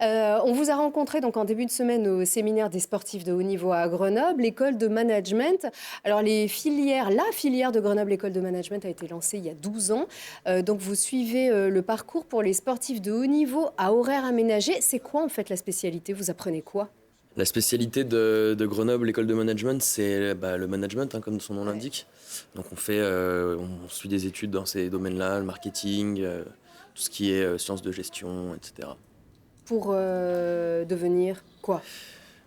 On vous a rencontré donc en début de semaine au séminaire des sportifs de haut niveau à Grenoble, l'école de management. Alors la filière de Grenoble École de Management a été lancée il y a 12 ans. Donc vous suivez le parcours pour les sportifs de haut niveau à horaire aménagé. C'est quoi en fait la spécialité? Vous apprenez quoi? La spécialité de Grenoble École de Management, c'est le management, comme son nom l'indique. Donc on suit des études dans ces domaines-là, le marketing, tout ce qui est sciences de gestion, etc. Pour devenir quoi?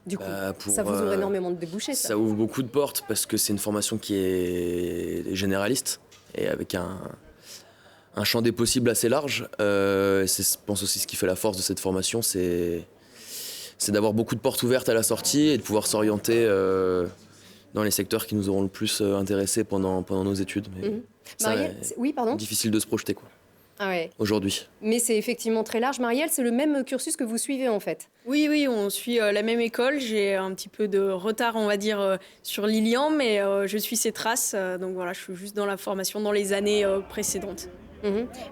Du coup, ça vous ouvre énormément de débouchés, ça. Ça ouvre beaucoup de portes parce que c'est une formation qui est généraliste et avec un champ des possibles assez large. C'est, je pense aussi ce qui fait la force de cette formation, c'est d'avoir beaucoup de portes ouvertes à la sortie et de pouvoir s'orienter dans les secteurs qui nous auront le plus intéressés pendant nos études. Mais Marielle, oui, pardon. Difficile de se projeter, quoi. Ah ouais. Aujourd'hui. Mais c'est effectivement très large. Marielle, c'est le même cursus que vous suivez en fait? Oui, on suit la même école. J'ai un petit peu de retard, on va dire, sur Lilian, mais je suis ses traces. Donc voilà, je suis juste dans la formation dans les années précédentes.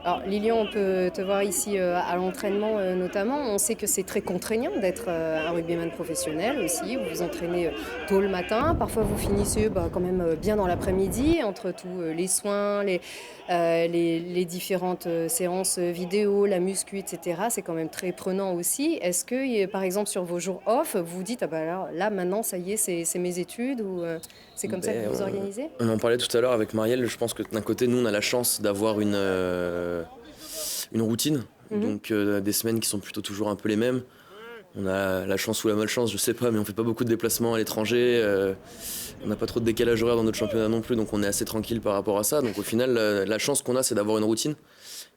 Alors Lilian, on peut te voir ici à l'entraînement notamment. On sait que c'est très contraignant d'être un rugbyman professionnel aussi. Vous vous entraînez tôt le matin, parfois vous finissez quand même bien dans l'après-midi entre tous les soins, les différentes séances vidéo, la muscu, etc. C'est quand même très prenant aussi. Est-ce que par exemple sur vos jours off, vous vous dites alors, là maintenant ça y est, c'est mes études ou c'est comme ça que vous vous organisez? On en parlait tout à l'heure avec Marielle. Je pense que d'un côté, nous, on a la chance d'avoir une routine. Donc des semaines qui sont plutôt toujours un peu les mêmes. On a la chance ou la malchance, je sais pas, mais on fait pas beaucoup de déplacements à l'étranger. On n'a pas trop de décalage horaire dans notre championnat non plus, donc on est assez tranquille par rapport à ça. Donc au final, la chance qu'on a, c'est d'avoir une routine.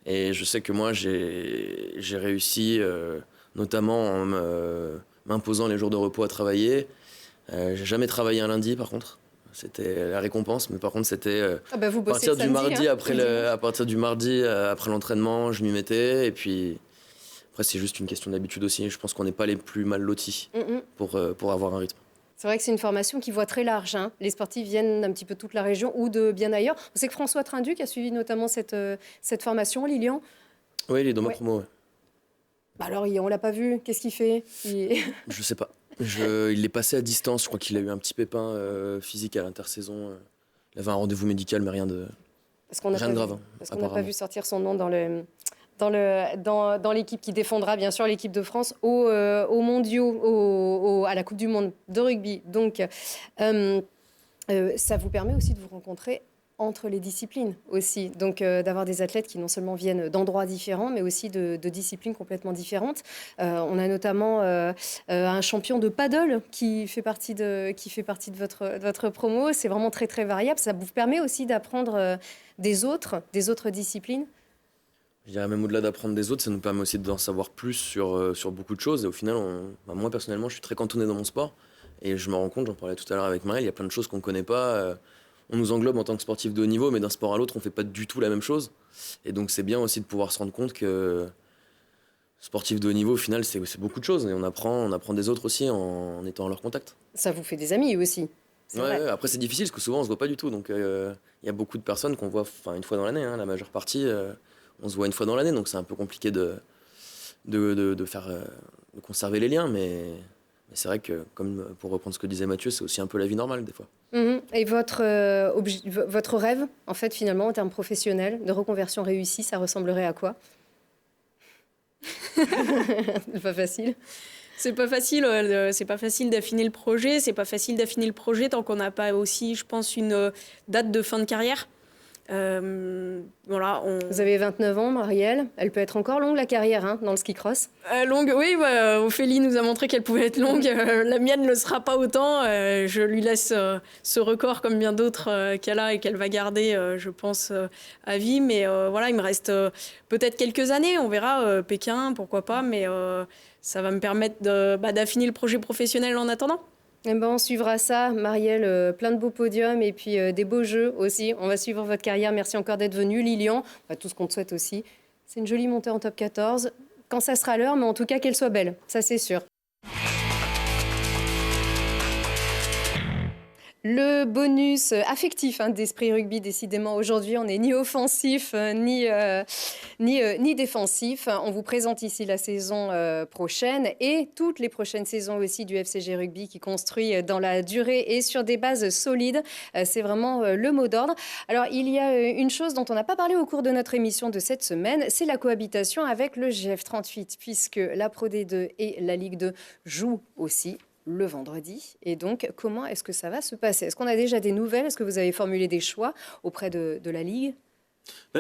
Et je sais que moi, j'ai réussi, notamment en m'imposant les jours de repos à travailler. J'ai jamais travaillé un lundi, par contre. C'était la récompense, mais par contre c'était à partir du mardi, à partir du mardi après l'entraînement, je m'y mettais. Et puis après c'est juste une question d'habitude aussi. Je pense qu'on n'est pas les plus mal lotis pour avoir un rythme. C'est vrai que c'est une formation qui voit très large. Hein. Les sportifs viennent d'un petit peu toute la région ou de bien ailleurs. On sait que François Trinduc a suivi notamment cette formation, Lilian. Oui, il est dans ma promo. Ouais. Bah alors, on l'a pas vu. Qu'est-ce qu'il fait? Je sais pas. Il est passé à distance. Je crois qu'il a eu un petit pépin physique à l'intersaison. Il avait un rendez-vous médical, mais rien de grave. Parce qu'on n'a pas vu sortir son nom dans l'équipe qui défendra bien sûr l'équipe de France aux mondiaux, à la Coupe du Monde de rugby. Donc, ça vous permet aussi de vous rencontrer entre les disciplines aussi. Donc, d'avoir des athlètes qui non seulement viennent d'endroits différents, mais aussi de disciplines complètement différentes. On a notamment un champion de paddle qui fait partie de votre promo. C'est vraiment très, très variable. Ça vous permet aussi d'apprendre des autres disciplines. Je dirais même au-delà d'apprendre des autres, ça nous permet aussi d'en savoir plus sur beaucoup de choses. Et au final, moi personnellement, je suis très cantonné dans mon sport. Et je me rends compte, j'en parlais tout à l'heure avec Marielle, il y a plein de choses qu'on ne connaît pas. On nous englobe en tant que sportif de haut niveau, mais d'un sport à l'autre, on ne fait pas du tout la même chose. Et donc c'est bien aussi de pouvoir se rendre compte que sportif de haut niveau, au final, c'est beaucoup de choses. Et on apprend des autres aussi en étant en leur contact. Ça vous fait des amis aussi. Ouais, après c'est difficile parce que souvent on ne se voit pas du tout. Donc il y a beaucoup de personnes qu'on voit une fois dans l'année. La majeure partie, on se voit une fois dans l'année. Donc c'est un peu compliqué de conserver les liens. Mais c'est vrai que, comme pour reprendre ce que disait Mathieu, c'est aussi un peu la vie normale des fois. Et votre rêve, en fait, finalement, en termes professionnels, de reconversion réussie, ça ressemblerait à quoi? C'est pas facile. C'est pas facile d'affiner le projet. C'est pas facile d'affiner le projet tant qu'on n'a pas aussi, je pense, une date de fin de carrière. Vous avez 29 ans, Marielle. Elle peut être encore longue, la carrière, dans le ski cross. Longue, oui. Ophélie nous a montré qu'elle pouvait être longue. La mienne ne le sera pas autant. Je lui laisse ce record, comme bien d'autres qu'elle a et qu'elle va garder, je pense, à vie. Mais il me reste peut-être quelques années. On verra. Pékin, pourquoi pas. Mais ça va me permettre d'affiner le projet professionnel en attendant. On suivra ça, Marielle, plein de beaux podiums et puis des beaux jeux aussi. On va suivre votre carrière. Merci encore d'être venu, Lilian. Tout ce qu'on te souhaite aussi. C'est une jolie montée en top 14. Quand ça sera l'heure, mais en tout cas qu'elle soit belle, ça c'est sûr. Le bonus affectif d'Esprit Rugby, décidément, aujourd'hui, on n'est ni offensif ni défensif. On vous présente ici la saison prochaine et toutes les prochaines saisons aussi du FCG Rugby qui construit dans la durée et sur des bases solides. C'est vraiment le mot d'ordre. Alors, il y a une chose dont on n'a pas parlé au cours de notre émission de cette semaine, c'est la cohabitation avec le GF38, puisque la Pro D2 et la Ligue 2 jouent aussi le vendredi. Et donc, comment est-ce que ça va se passer? Est-ce qu'on a déjà des nouvelles? Est-ce que vous avez formulé des choix auprès de la Ligue?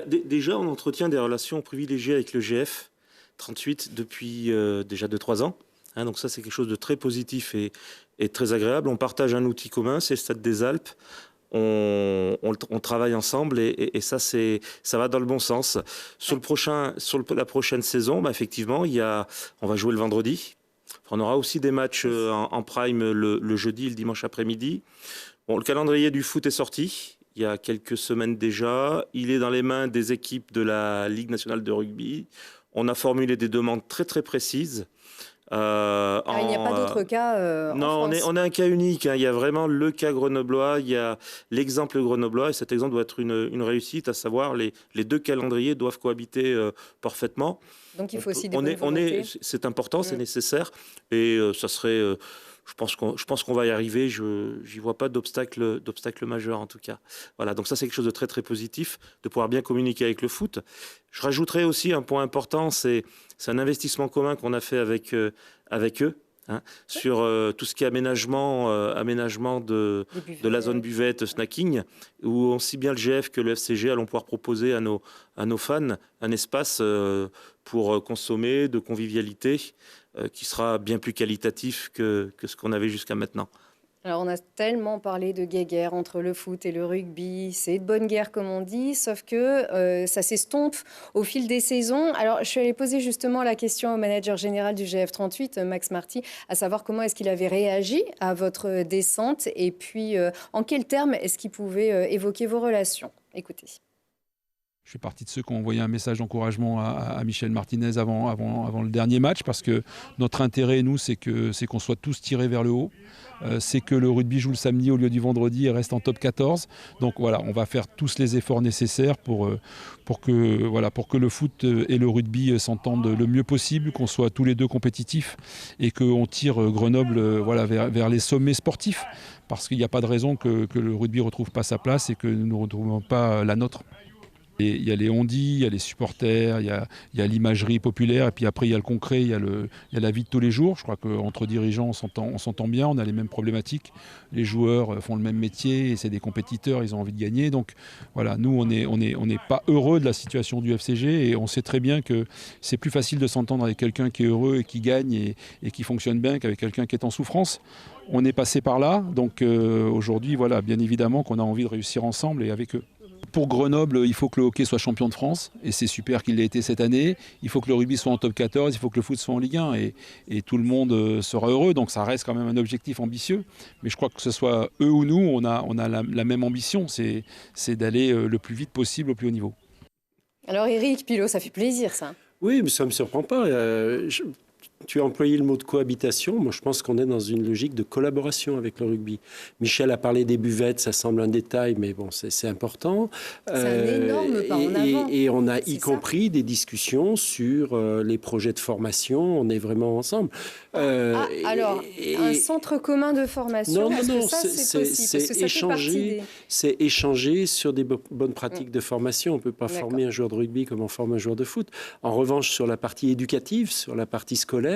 Déjà, on entretient des relations privilégiées avec le GF 38 depuis déjà 2-3 ans. Donc ça, c'est quelque chose de très positif et très agréable. On partage un outil commun, c'est le Stade des Alpes. On travaille ensemble et ça va dans le bon sur la prochaine saison, effectivement, on va jouer le vendredi. On aura aussi des matchs en prime le jeudi et le dimanche après-midi. Le calendrier du foot est sorti il y a quelques semaines déjà. Il est dans les mains des équipes de la Ligue nationale de rugby. On a formulé des demandes très très précises. Il n'y a pas d'autres cas non, en France. on a un cas unique. Il y a vraiment le cas grenoblois, il y a l'exemple grenoblois, et cet exemple doit être une réussite, à savoir les deux calendriers doivent cohabiter parfaitement. Donc il faut aussi des bonnes volontés. C'est important, c'est nécessaire, et ça serait... Je pense qu'on va y arriver. J'y vois pas d'obstacle majeur en tout cas. Voilà, donc ça c'est quelque chose de très très positif, de pouvoir bien communiquer avec le foot. Je rajouterai aussi un point important, c'est un investissement commun qu'on a fait avec eux, sur tout ce qui est aménagement de la zone buvette, snacking, où aussi bien le GF que le FCG allons pouvoir proposer à nos fans un espace pour consommer, de convivialité, qui sera bien plus qualitatif que ce qu'on avait jusqu'à maintenant. Alors on a tellement parlé de guéguerre entre le foot et le rugby, c'est de bonne guerre comme on dit, sauf que ça s'estompe au fil des saisons. Alors je suis allée poser justement la question au manager général du GF38, Max Marty, à savoir comment est-ce qu'il avait réagi à votre descente et puis en quels termes est-ce qu'il pouvait évoquer vos relations. Écoutez. Je fais partie de ceux qui ont envoyé un message d'encouragement à Michel Martinez avant le dernier match, parce que notre intérêt, nous, c'est qu'on soit tous tirés vers le haut. C'est que le rugby joue le samedi au lieu du vendredi et reste en top 14. Donc voilà, on va faire tous les efforts nécessaires pour que le foot et le rugby s'entendent le mieux possible, qu'on soit tous les deux compétitifs et qu'on tire Grenoble vers les sommets sportifs. Parce qu'il n'y a pas de raison que le rugby ne retrouve pas sa place et que nous ne retrouvons pas la nôtre. Et il y a les on-dit, il y a les supporters, il y a l'imagerie populaire, et puis après il y a le concret, il y a la vie de tous les jours. Je crois qu'entre dirigeants, on s'entend bien, on a les mêmes problématiques. Les joueurs font le même métier, et c'est des compétiteurs, ils ont envie de gagner. Donc voilà, nous on n'est pas heureux de la situation du FCG, et on sait très bien que c'est plus facile de s'entendre avec quelqu'un qui est heureux et qui gagne et qui fonctionne bien qu'avec quelqu'un qui est en souffrance. On est passé par là, donc aujourd'hui, voilà, bien évidemment qu'on a envie de réussir ensemble et avec eux. Pour Grenoble, il faut que le hockey soit champion de France, et c'est super qu'il l'ait été cette année. Il faut que le rugby soit en top 14, il faut que le foot soit en Ligue 1, et tout le monde sera heureux. Donc ça reste quand même un objectif ambitieux. Mais je crois que ce soit eux ou nous, on a la même ambition, c'est d'aller le plus vite possible au plus haut niveau. Alors Eric Pilot, ça fait plaisir ça. Oui, mais ça ne me surprend pas. Tu as employé le mot de cohabitation. Moi, je pense qu'on est dans une logique de collaboration avec le rugby. Michel a parlé des buvettes, ça semble un détail, mais bon, c'est important. C'est un énorme pas en avant. Et on a y compris des discussions sur les projets de formation. On est vraiment ensemble. Alors, un centre commun de formation, non, ça, c'est possible. C'est échanger sur des bonnes pratiques de formation. On ne peut pas former un joueur de rugby comme on forme un joueur de foot. En revanche, sur la partie éducative, sur la partie scolaire,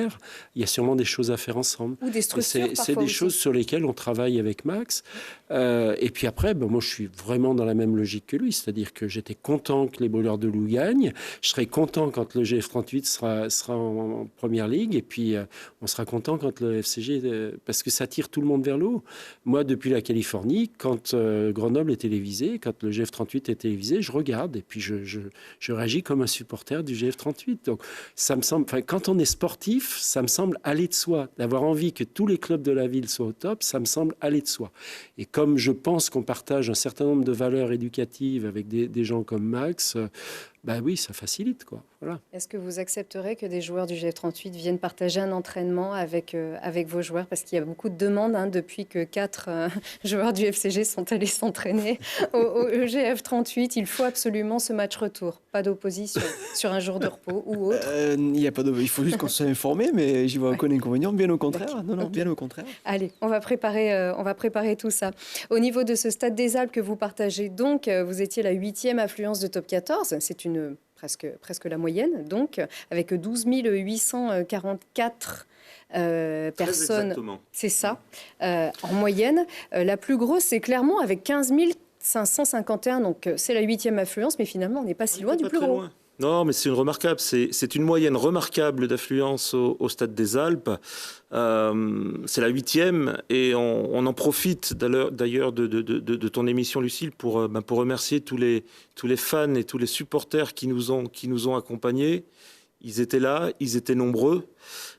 il y a sûrement des choses à faire ensemble. Ou des structures, c'est des choses sur lesquelles on travaille avec Max. Et puis après, moi, je suis vraiment dans la même logique que lui. C'est-à-dire que j'étais content que les Brûleurs de Loup gagnent. Je serai content quand le GF38 sera en première ligue. Et puis, on sera content quand le FCG... parce que ça tire tout le monde vers le haut. Moi, depuis la Californie, quand Grenoble est télévisé, quand le GF38 est télévisé, je regarde. Et puis, je réagis comme un supporter du GF38. Donc, ça me semble... quand on est sportif, ça me semble aller de soi. D'avoir envie que tous les clubs de la ville soient au top, ça me semble aller de soi. Et comme je pense qu'on partage un certain nombre de valeurs éducatives avec des gens comme Max, oui, ça facilite, quoi. Voilà. Est-ce que vous accepterez que des joueurs du GF38 viennent partager un entraînement avec vos joueurs? Parce qu'il y a beaucoup de demandes depuis que 4 joueurs du FCG sont allés s'entraîner au GF38. Il faut absolument ce match retour, pas d'opposition sur un jour de repos ou autre. Il faut juste qu'on soit informé, mais j'y vois aucun inconvénient, bien au contraire. D'accord. Non, bien au contraire. Allez, on va préparer tout ça. Au niveau de ce Stade des Alpes que vous partagez donc, vous étiez la 8e affluence de top 14. C'est presque la moyenne, donc, avec 12 844 personnes. Exactement. C'est ça, en moyenne. La plus grosse, c'est Clermont, avec 15 551. Donc, c'est la 8e affluence, mais finalement, on n'est pas si loin du plus gros. Non, mais c'est une moyenne remarquable d'affluence au Stade des Alpes. C'est la 8e et on en profite d'ailleurs de ton émission, Lucille, pour remercier tous les fans et tous les supporters qui nous ont accompagnés. Ils étaient là, ils étaient nombreux.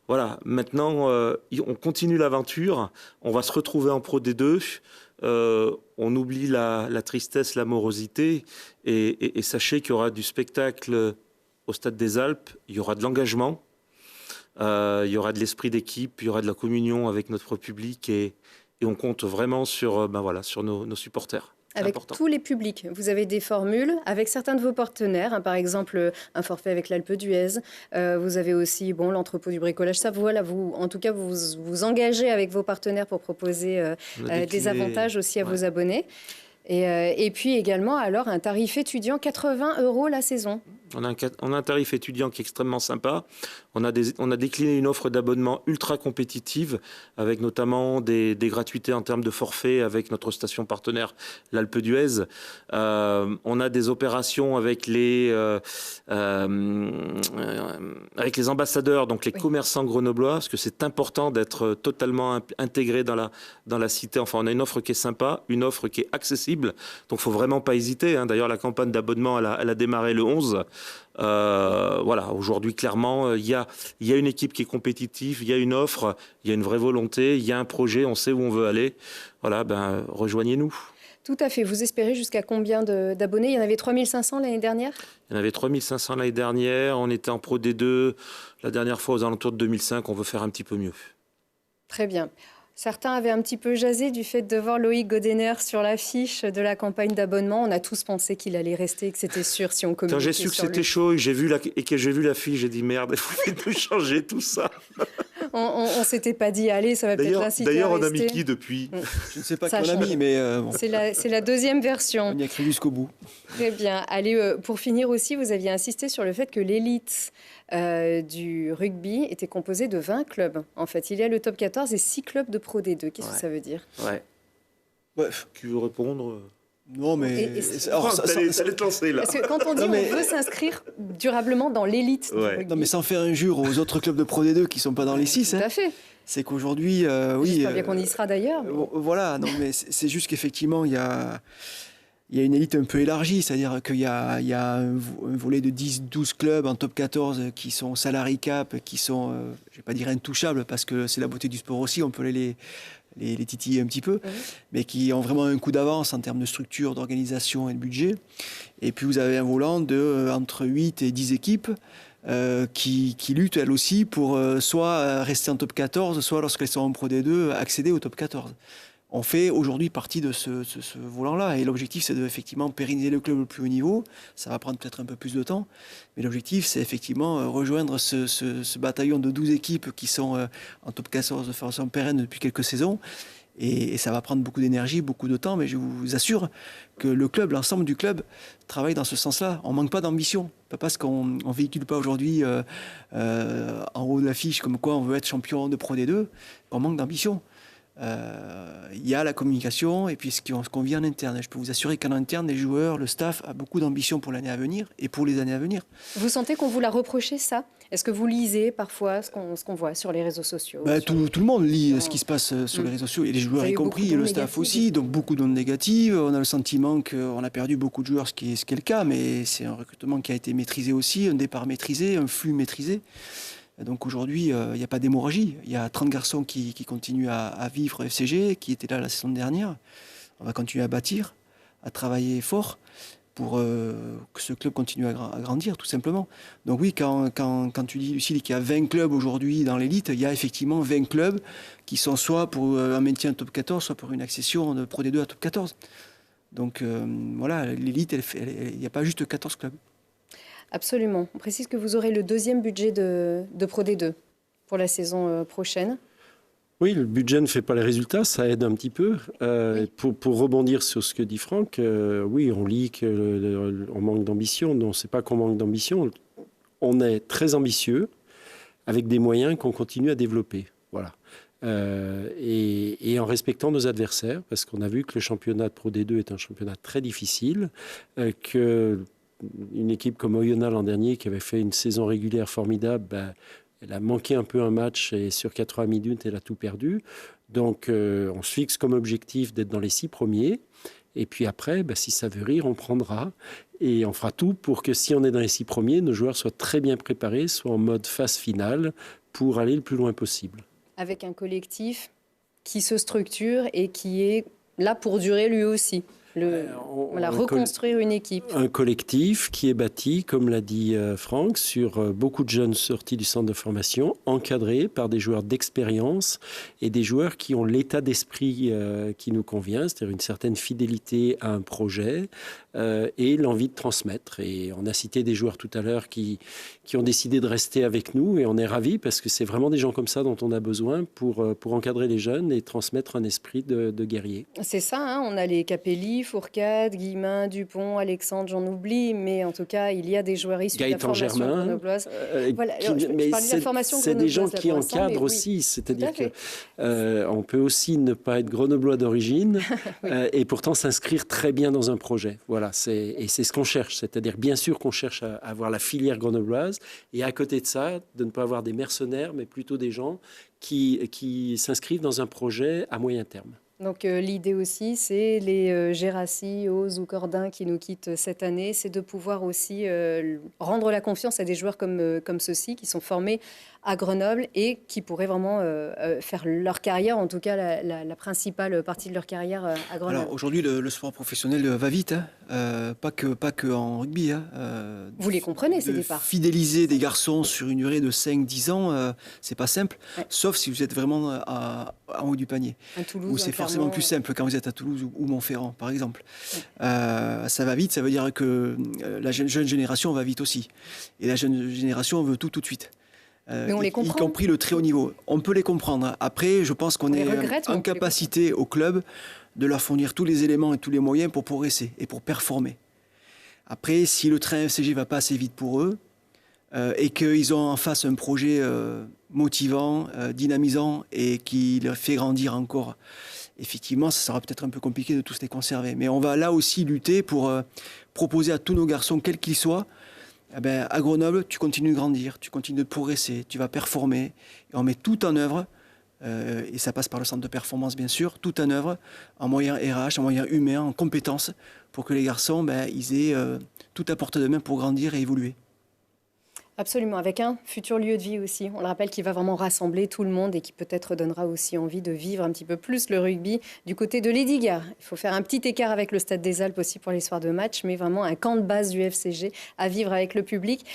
Voilà, maintenant, on continue l'aventure. On va se retrouver en Pro D2. On oublie la tristesse, la morosité, et sachez qu'il y aura du spectacle au Stade des Alpes, il y aura de l'engagement, il y aura de l'esprit d'équipe, il y aura de la communion avec notre public, et on compte vraiment sur nos supporters. Avec tous les publics, vous avez des formules avec certains de vos partenaires, par exemple un forfait avec l'Alpe d'Huez. Vous avez aussi l'entrepôt du bricolage. Ça, voilà, vous vous engagez avec vos partenaires pour proposer des avantages aussi à vos abonnés. Et puis également, alors, un tarif étudiant, 80 € la saison. On a un tarif étudiant qui est extrêmement sympa. On a décliné une offre d'abonnement ultra compétitive, avec notamment des gratuités en termes de forfait avec notre station partenaire, l'Alpe d'Huez. On a des opérations avec les ambassadeurs, donc les commerçants grenoblois, parce que c'est important d'être totalement intégré dans la cité. Enfin, on a une offre qui est sympa, une offre qui est accessible. Donc, il ne faut vraiment pas hésiter. D'ailleurs, la campagne d'abonnement, elle a démarré le 11. Aujourd'hui, clairement, il y a une équipe qui est compétitive, il y a une offre, il y a une vraie volonté, il y a un projet, on sait où on veut aller. Voilà, rejoignez-nous. Tout à fait. Vous espérez jusqu'à combien d'abonnés? Il y en avait 3500 l'année dernière? Il y en avait 3500 l'année dernière. On était en Pro D2 la dernière fois aux alentours de 2005. On veut faire un petit peu mieux. Très bien. Certains avaient un petit peu jasé du fait de voir Loïc Godener sur l'affiche de la campagne d'abonnement. On a tous pensé qu'il allait rester et que c'était sûr si on communiquait. Quand j'ai su que c'était chaud et que j'ai vu l'affiche, j'ai dit merde, il faut changer tout ça. On s'était pas dit, allez, ça va peut-être l'inciter à rester. D'ailleurs, on a mis qui depuis? Je ne sais pas qui on a mis, mais bon. C'est la deuxième version. On y a cru jusqu'au bout. Très bien. Allez, pour finir aussi, vous aviez insisté sur le fait que l'élite du rugby était composée de 20 clubs. En fait, il y a le top 14 et 6 clubs de Pro D2. Qu'est-ce que ça veut dire? Tu veux répondre? Non, mais... T'allais te lancer, là. Parce que quand on dit on veut s'inscrire durablement dans l'élite du rugby... Non, mais sans faire injure aux autres clubs de Pro D2 qui ne sont pas dans les 6. Tout à fait. C'est qu'aujourd'hui... J'espère bien qu'on y sera d'ailleurs. Voilà, non, mais c'est juste qu'effectivement, il y a une élite un peu élargie, c'est-à-dire qu'il y a un volet de 10-12 clubs en top 14 qui sont salary cap, qui sont, je ne vais pas dire intouchables, parce que c'est la beauté du sport aussi, on peut les titiller un petit peu, mais qui ont vraiment un coup d'avance en termes de structure, d'organisation et de budget. Et puis vous avez un volant entre 8 et 10 équipes qui luttent elles aussi pour soit rester en top 14, soit lorsqu'elles sont en Pro D2, accéder au top 14. On fait aujourd'hui partie de ce volant-là. Et l'objectif, c'est de effectivement pérenniser le club au plus haut niveau. Ça va prendre peut-être un peu plus de temps. Mais l'objectif, c'est effectivement rejoindre ce bataillon de 12 équipes qui sont en top 14 de façon pérenne depuis quelques saisons. Et ça va prendre beaucoup d'énergie, beaucoup de temps. Mais je vous assure que l'ensemble du club travaille dans ce sens-là. On ne manque pas d'ambition. Pas parce qu'on ne véhicule pas aujourd'hui en haut de l'affiche comme quoi on veut être champion de Pro D2. On manque d'ambition. Il y a la communication et puis ce qu'on vit en interne. Je peux vous assurer qu'en interne, les joueurs, le staff a beaucoup d'ambition pour l'année à venir et pour les années à venir. Vous sentez qu'on vous l'a reproché, ça? Est-ce que vous lisez parfois ce qu'on voit sur les réseaux sociaux? Tout le monde lit ce qui se passe sur les réseaux sociaux, et les joueurs y compris, et le staff aussi. Donc beaucoup d'ondes négatives. On a le sentiment qu'on a perdu beaucoup de joueurs, ce qui est le cas, mais c'est un recrutement qui a été maîtrisé aussi, un départ maîtrisé, un flux maîtrisé. Donc aujourd'hui, il n'y a pas d'hémorragie. Il y a 30 garçons qui continuent à vivre FCG, qui étaient là la saison dernière. On va continuer à bâtir, à travailler fort. pour que ce club continue à grandir, tout simplement. Donc oui, quand tu dis, Lucille, qu'il y a 20 clubs aujourd'hui dans l'élite, il y a effectivement 20 clubs qui sont soit pour un maintien en top 14, soit pour une accession de Pro D2 à top 14. Donc voilà, l'élite, il n'y a pas juste 14 clubs. Absolument. On précise que vous aurez le deuxième budget de Pro D2 pour la saison prochaine. Oui, le budget ne fait pas les résultats, ça aide un petit peu. Oui. Pour rebondir sur ce que dit Franck, oui, on lit qu'on manque d'ambition. Non, c'est pas qu'on manque d'ambition. On est très ambitieux avec des moyens qu'on continue à développer. Voilà. Et en respectant nos adversaires, parce qu'on a vu que le championnat de Pro D2 est un championnat très difficile, qu'une équipe comme Oyonnax l'an dernier, qui avait fait une saison régulière formidable, elle a manqué un peu un match et sur 80 minutes, elle a tout perdu. Donc, on se fixe comme objectif d'être dans les 6 premiers. Et puis après, si ça veut rire, on prendra. Et on fera tout pour que si on est dans les 6 premiers, nos joueurs soient très bien préparés, soient en mode phase finale pour aller le plus loin possible. Avec un collectif qui se structure et qui est là pour durer lui aussi. Reconstruire une équipe. Un collectif qui est bâti, comme l'a dit Franck, sur beaucoup de jeunes sortis du centre de formation, encadrés par des joueurs d'expérience et des joueurs qui ont l'état d'esprit qui nous convient, c'est-à-dire une certaine fidélité à un projet et l'envie de transmettre. Et on a cité des joueurs tout à l'heure qui ont décidé de rester avec nous et on est ravis parce que c'est vraiment des gens comme ça dont on a besoin pour encadrer les jeunes et transmettre un esprit de guerrier. C'est ça, hein, on a les Capelli, Fourcade, Guillemin, Dupont, Alexandre, j'en oublie, mais en tout cas, il y a des joueurs issus de la formation grenobloise. Voilà, mais c'est des gens qui encadrent aussi, oui, c'est-à-dire qu'on peut aussi ne pas être grenoblois d'origine oui. Et pourtant s'inscrire très bien dans un projet. Voilà, c'est ce qu'on cherche, c'est-à-dire bien sûr qu'on cherche à avoir la filière grenobloise et à côté de ça, de ne pas avoir des mercenaires, mais plutôt des gens qui s'inscrivent dans un projet à moyen terme. Donc l'idée aussi, c'est les Gérassi, Oz ou Cordin qui nous quittent cette année, c'est de pouvoir aussi rendre la confiance à des joueurs comme ceux-ci qui sont formés à Grenoble et qui pourraient vraiment faire leur carrière, en tout cas la principale partie de leur carrière à Grenoble. Alors aujourd'hui, le sport professionnel va vite, hein. Pas que en rugby. Hein. Vous les comprenez, ces départs. Fidéliser des garçons sur une durée de 5-10 ans, c'est pas simple, ouais. Sauf si vous êtes vraiment en haut du panier. À Toulouse, où c'est forcément plus simple quand vous êtes à Toulouse ou Montferrand, par exemple. Ouais. Ça va vite, ça veut dire que la jeune génération va vite aussi. Et la jeune génération veut tout de suite. Mais on les comprend. Y compris le très haut niveau. On peut les comprendre. Après, je pense qu'on est en capacité au club de leur fournir tous les éléments et tous les moyens pour progresser et pour performer. Après, si le train FCG ne va pas assez vite pour eux et qu'ils ont en face un projet motivant, dynamisant et qui les fait grandir encore, effectivement, ça sera peut-être un peu compliqué de tous les conserver. Mais on va là aussi lutter pour proposer à tous nos garçons, quels qu'ils soient, à Grenoble, tu continues de grandir, tu continues de progresser, tu vas performer. Et on met tout en œuvre, et ça passe par le centre de performance bien sûr, tout en œuvre, en moyens RH, en moyens humains, en compétences, pour que les garçons ils aient tout à portée de main pour grandir et évoluer. Absolument, avec un futur lieu de vie aussi. On le rappelle, qui va vraiment rassembler tout le monde et qui peut-être donnera aussi envie de vivre un petit peu plus le rugby du côté de Lesdiguières. Il faut faire un petit écart avec le Stade des Alpes aussi pour les soirs de match, mais vraiment un camp de base du FCG à vivre avec le public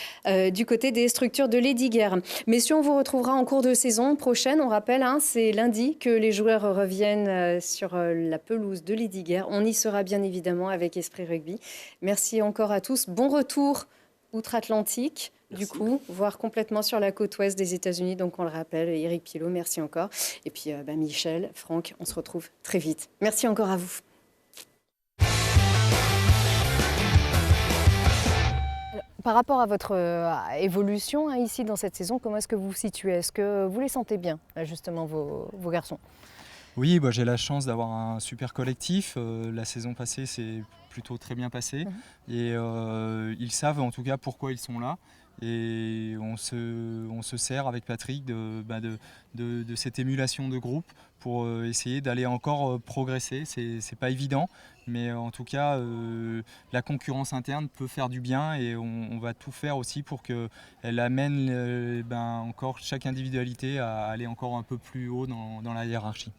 du côté des structures de Lesdiguières. Messieurs, on vous retrouvera en cours de saison prochaine. On rappelle, c'est lundi que les joueurs reviennent sur la pelouse de Lesdiguières. On y sera bien évidemment avec Esprit Rugby. Merci encore à tous. Bon retour outre-Atlantique. Merci. Du coup, voire complètement sur la côte ouest des États-Unis. Donc, on le rappelle, Eric Pielot, merci encore. Et puis, Michel, Franck, on se retrouve très vite. Merci encore à vous. Alors, par rapport à votre évolution ici dans cette saison, comment est-ce que vous vous situez? Est-ce que vous les sentez bien, justement, vos garçons? Oui, j'ai la chance d'avoir un super collectif. La saison passée, c'est plutôt très bien passé. Et ils savent en tout cas pourquoi ils sont là. Et on se sert avec Patrick de cette émulation de groupe pour essayer d'aller encore progresser. C'est pas évident, mais en tout cas, la concurrence interne peut faire du bien et on va tout faire aussi pour qu'elle amène encore chaque individualité à aller encore un peu plus haut dans la hiérarchie.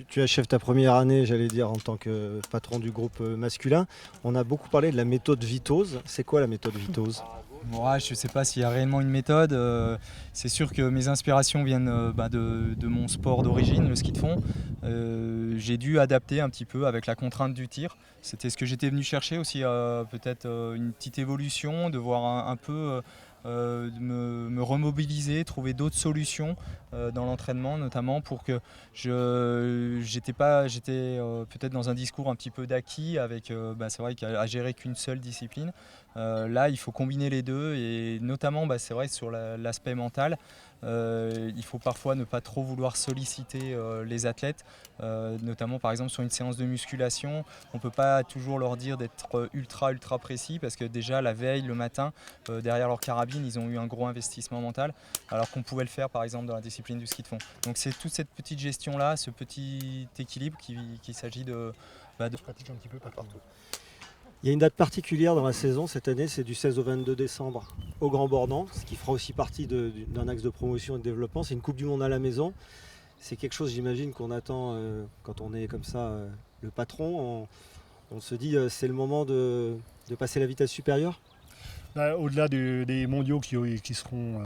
Tu achèves ta première année, j'allais dire, en tant que patron du groupe masculin. On a beaucoup parlé de la méthode Vitose. C'est quoi la méthode Vitose ? Bon, je ne sais pas s'il y a réellement une méthode. C'est sûr que mes inspirations viennent de mon sport d'origine, le ski de fond. J'ai dû adapter un petit peu avec la contrainte du tir. C'était ce que j'étais venu chercher aussi, peut-être une petite évolution, de voir un peu... de me remobiliser, trouver d'autres solutions dans l'entraînement, notamment pour que j'étais peut-être dans un discours un petit peu d'acquis avec c'est vrai qu'à gérer qu'une seule discipline. Là il faut combiner les deux et notamment c'est vrai sur l'aspect mental. Il faut parfois ne pas trop vouloir solliciter les athlètes, notamment par exemple sur une séance de musculation. On ne peut pas toujours leur dire d'être ultra précis parce que déjà la veille, le matin, derrière leur carabine, ils ont eu un gros investissement mental alors qu'on pouvait le faire par exemple dans la discipline du ski de fond. Donc c'est toute cette petite gestion-là, ce petit équilibre qu'il s'agit de pratiquer un petit peu partout. Il y a une date particulière dans la saison cette année, c'est du 16 au 22 décembre au Grand Bornand, ce qui fera aussi partie d'un axe de promotion et de développement. C'est une Coupe du Monde à la maison. C'est quelque chose, j'imagine, qu'on attend quand on est comme ça le patron. On se dit c'est le moment de passer la vitesse supérieure. Au-delà des mondiaux qui seront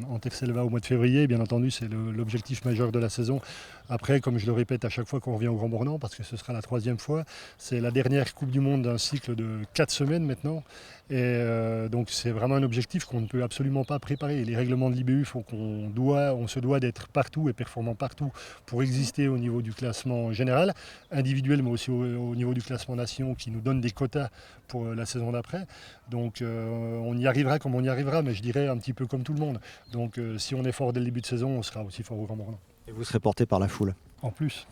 en Terre-Selva au mois de février, bien entendu, c'est l'objectif majeur de la saison. Après, comme je le répète à chaque fois qu'on revient au Grand Bornand, parce que ce sera la 3e fois, c'est la dernière Coupe du Monde d'un cycle de 4 semaines maintenant. Et donc c'est vraiment un objectif qu'on ne peut absolument pas préparer. Les règlements de l'IBU font on se doit d'être partout et performant partout pour exister au niveau du classement général, individuel, mais aussi au niveau du classement nation qui nous donne des quotas pour la saison d'après. Donc on y arrivera comme on y arrivera, mais je dirais un petit peu comme tout le monde. Donc si on est fort dès le début de saison, on sera aussi fort au Grand Bornand. Et vous serez porté par la foule. En plus.